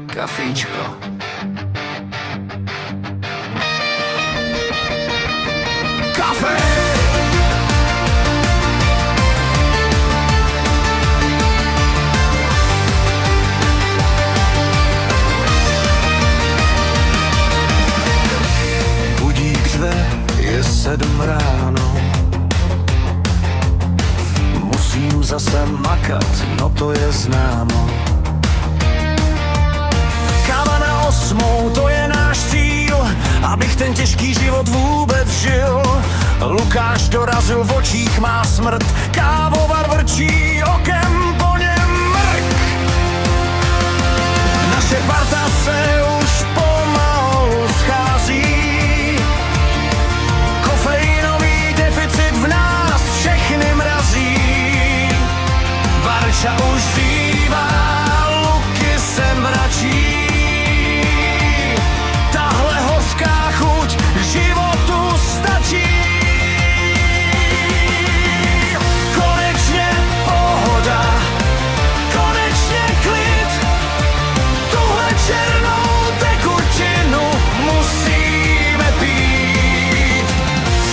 Kafíčko. Kafe! Budík řve, je 7 ráno. Musím zase makat, no to je známo. Káva na 8, to je náš cíl, abych ten těžký život vůbec žil. Lukáš dorazil, v očích má smrt, kávovar vrčí, okem po něm mrk. Naše parta se už pomalu schází, kofeinový deficit v nás všechny mrazí. Barča už zývá, luky se mračí. Tahle hořká chuť k životu stačí. Konečně pohoda, konečně klid. Tuhle černou tekutinu musíme pít.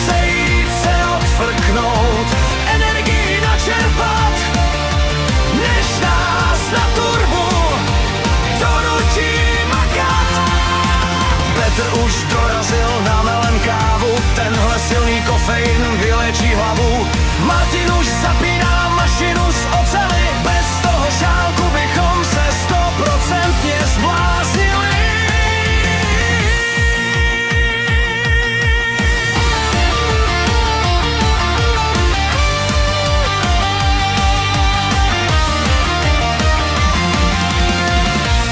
Sejít se, odfrknout, energii načerpat, než nás na turbu donutí makat. Petr už dorazil, namelem kávu, tenhle silný kofein vylečí hlavu. Martin už zapíná mašinu z oceli, bez toho šálku bychom se 100% zbláznili.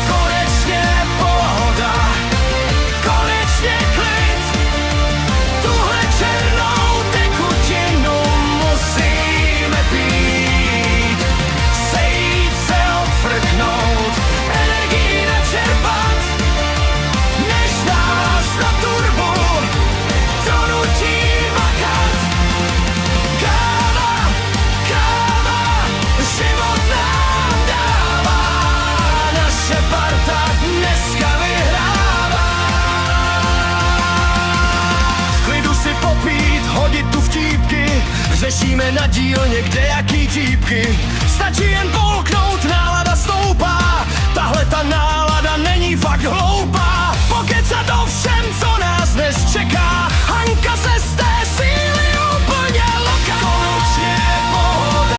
Konečně pohoda, konečně klid. Tuhle černou tekutinu musíme pít. Sejít se, odfrknout, energii načerpat, než nás na turbu donutí makat. Káva, káva, život nám dává, naše parta dneska vyhrává. V klidu si popít, hodit tu vtípky, řešíme na dílně kdejaký típky. Stačí jen polknout